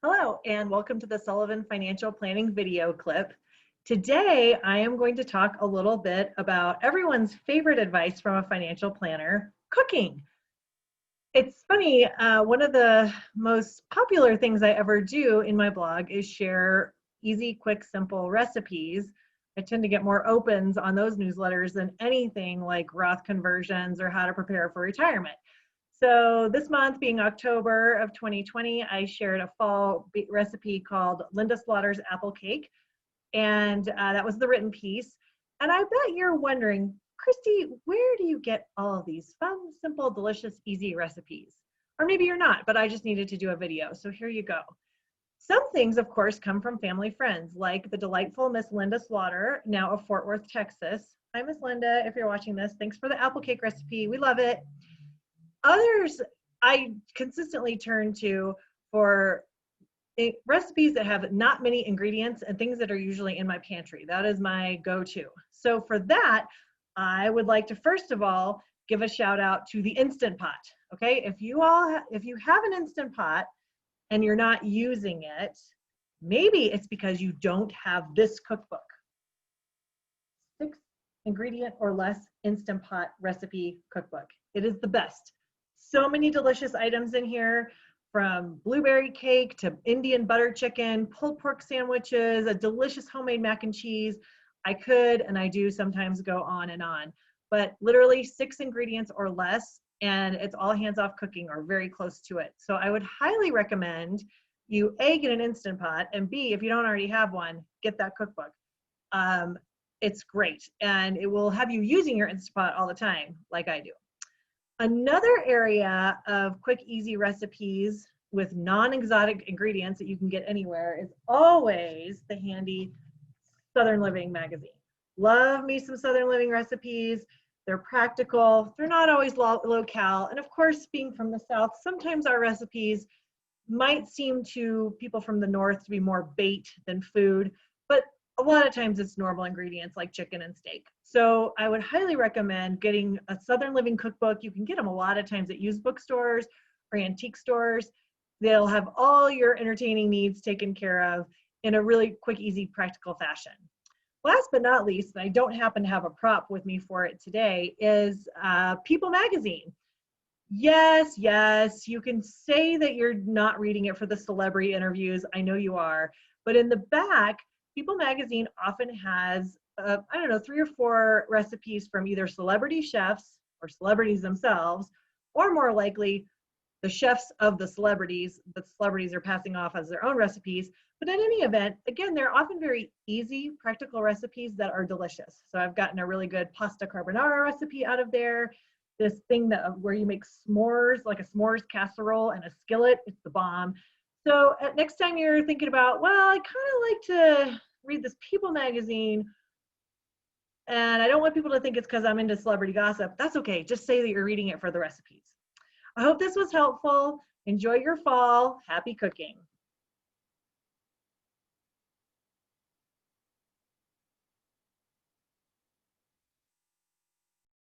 Hello, and welcome to the Sullivan Financial Planning video clip. Today, I am going to talk a little bit about everyone's favorite advice from a financial planner, cooking. It's funny, one of the most popular things I ever do in my blog is share easy, quick, simple recipes. I tend to get more opens on those newsletters than anything like Roth conversions or how to prepare for retirement. So this month being October of 2020, I shared a fall recipe called Linda Slaughter's apple cake. And that was the written piece. And I bet you're wondering, Kristi, where do you get all of these fun, simple, delicious, easy recipes? Or maybe you're not, but I just needed to do a video. So here you go. Some things, of course, come from family friends, like the delightful Miss Linda Slaughter, now of Fort Worth, Texas. Hi, Miss Linda, if you're watching this. Thanks for the apple cake recipe. We love it. Others I consistently turn to for recipes that have not many ingredients and things that are usually in my pantry. That is my go-to. So for that, I would like to first of all give a shout out to the Instant Pot. Okay, if you have an Instant Pot and you're not using it, maybe it's because you don't have this cookbook. 6 ingredient or less Instant Pot recipe cookbook. It is the best. So many delicious items in here, from blueberry cake to Indian butter chicken, pulled pork sandwiches, a delicious homemade mac and cheese. I could, and I do sometimes go on and on, but literally 6 ingredients or less, and it's all hands-off cooking or very close to it. So I would highly recommend you A, get an Instant Pot, and B, if you don't already have one, get that cookbook. It's great, and it will have you using your Instant Pot all the time, like I do. Another area of quick, easy recipes with non-exotic ingredients that you can get anywhere is always the handy Southern Living magazine. Love me some Southern Living recipes. They're practical. They're not always low-cal. And of course, being from the South, sometimes our recipes might seem to people from the North to be more bait than food, but a lot of times it's normal ingredients like chicken and steak. So I would highly recommend getting a Southern Living cookbook. You can get them a lot of times at used bookstores or antique stores. They'll have all your entertaining needs taken care of in a really quick, easy, practical fashion. Last but not least, and I don't happen to have a prop with me for it today, is People magazine. Yes, you can say that you're not reading it for the celebrity interviews. I know you are, but in the back, People magazine often has, 3 or 4 recipes from either celebrity chefs or celebrities themselves, or more likely, the chefs of the celebrities are passing off as their own recipes. But in any event, again, they're often very easy, practical recipes that are delicious. So I've gotten a really good pasta carbonara recipe out of there. This thing where you make s'mores, like a s'mores casserole and a skillet, it's the bomb. So next time you're thinking about, well, I kind of like to read this People magazine, and I don't want people to think it's because I'm into celebrity gossip. That's okay. Just say that you're reading it for the recipes. I hope this was helpful. Enjoy your fall. Happy cooking.